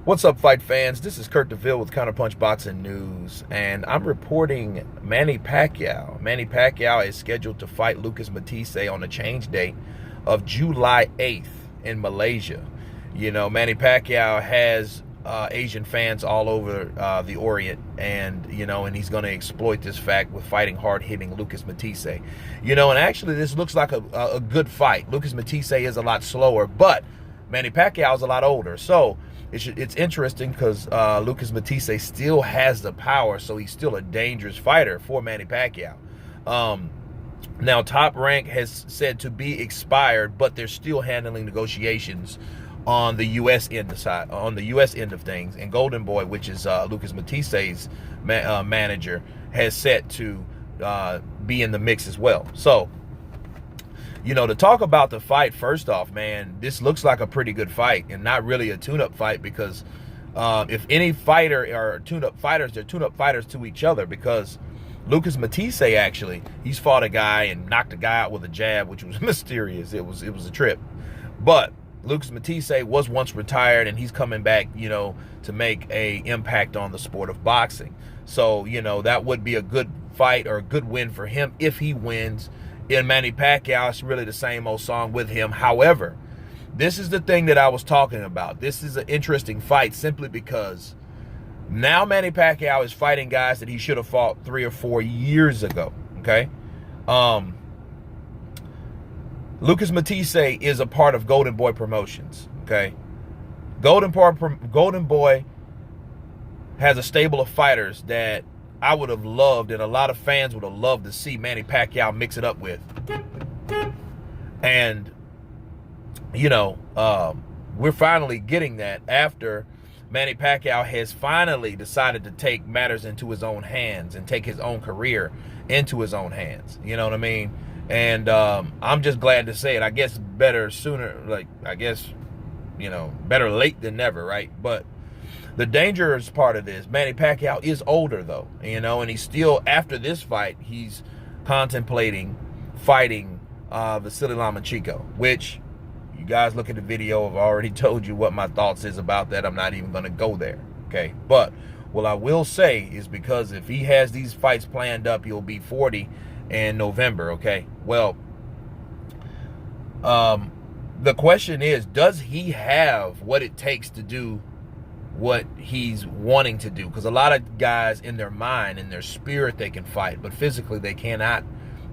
What's up, fight fans? This is Kurt DeVille with Counterpunch Boxing News, and I'm reporting Manny Pacquiao. Manny Pacquiao is scheduled to fight Lucas Matthysse on a change date of July 8th in Malaysia. You know, Manny Pacquiao has Asian fans all over the Orient, and he's going to exploit this fact with fighting hard-hitting Lucas Matthysse. And actually this looks like a good fight. Lucas Matthysse is a lot slower, but Manny Pacquiao is a lot older, so it's interesting because Lucas Matthysse still has the power, so he's still a dangerous fighter for Manny Pacquiao. Now, Top Rank has said to be expired, but they're still handling negotiations on the U.S. end of things. And Golden Boy, which is Lucas Matthyse's manager, has set to be in the mix as well. So, to talk about the fight, first off, man, this looks like a pretty good fight and not really a tune-up fight, because if any fighter are tune-up fighters, they're tune-up fighters to each other, because Lucas Matthysse, actually, he's fought a guy and knocked a guy out with a jab, which was mysterious. It was a trip. But Lucas Matthysse was once retired, and he's coming back, to make a impact on the sport of boxing. So, that would be a good fight or a good win for him if he wins. In Manny Pacquiao, it's really the same old song with him. However, this is the thing that I was talking about. This is an interesting fight simply because now Manny Pacquiao is fighting guys that he should have fought 3 or 4 years ago, okay? Lucas Matthysse is a part of Golden Boy Promotions, okay? Golden Boy has a stable of fighters that I would have loved, and a lot of fans would have loved to see Manny Pacquiao mix it up with. And, we're finally getting that after Manny Pacquiao has finally decided to take matters into his own hands and take his own career into his own hands. You know what I mean? And I'm just glad to say it. I guess better sooner, better late than never, right? But the dangerous part of this, Manny Pacquiao is older, though, and he's still, after this fight, he's contemplating fighting Vasily Lomachenko, which, you guys look at the video, I've already told you what my thoughts is about that. I'm not even going to go there, okay? But what I will say is, because if he has these fights planned up, he'll be 40 in November, okay? Well, the question is, does he have what it takes to do what he's wanting to do? Because a lot of guys, in their mind, in their spirit, they can fight, but physically they cannot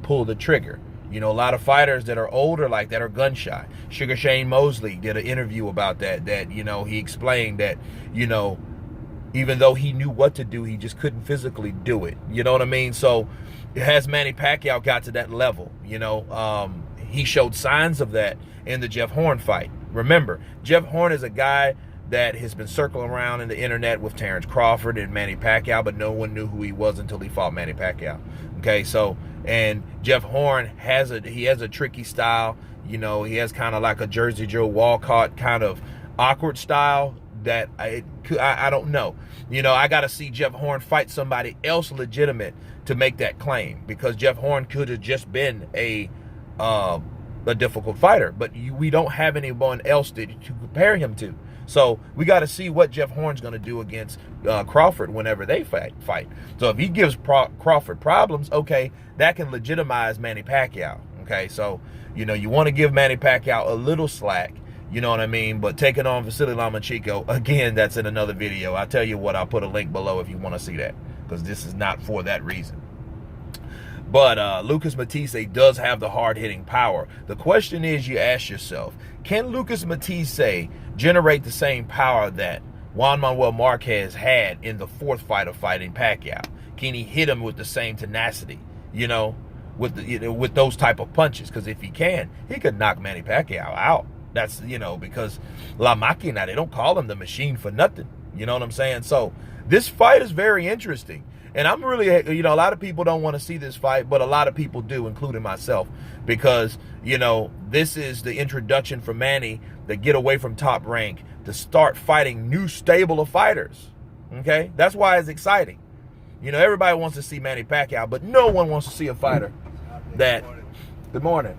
pull the trigger. A lot of fighters that are older like that are gun shy. Sugar Shane Mosley did an interview about that he explained that, even though he knew what to do, he just couldn't physically do it. You know what I mean? So has Manny Pacquiao got to that level? He showed signs of that in the Jeff Horn fight. Remember, Jeff Horn is a guy that has been circling around in the internet with Terrence Crawford and Manny Pacquiao, but no one knew who he was until he fought Manny Pacquiao. Okay, so, and Jeff Horn has a tricky style. He has kind of like a Jersey Joe Walcott kind of awkward style that I don't know. I got to see Jeff Horn fight somebody else legitimate to make that claim, because Jeff Horn could have just been a difficult fighter, but we don't have anyone else to compare him to. So we got to see what Jeff Horn's going to do against Crawford whenever they fight. So if he gives Crawford problems, okay, that can legitimize Manny Pacquiao. Okay, so, you want to give Manny Pacquiao a little slack, you know what I mean? But taking on Vasily Lomachenko, again, that's in another video. I'll tell you what, I'll put a link below if you want to see that, because this is not for that reason. But Lucas Matthysse does have the hard-hitting power. The question is, you ask yourself, can Lucas Matthysse generate the same power that Juan Manuel Marquez had in the 4th fight of fighting Pacquiao? Can he hit him with the same tenacity, with those type of punches? Because if he can, he could knock Manny Pacquiao out. That's, because La Máquina, they don't call him the machine for nothing. You know what I'm saying? So this fight is very interesting. And I'm really, a lot of people don't want to see this fight, but a lot of people do, including myself, because, this is the introduction for Manny to get away from Top Rank, to start fighting new stable of fighters, okay? That's why it's exciting. Everybody wants to see Manny Pacquiao, but no one wants to see a fighter that, good morning,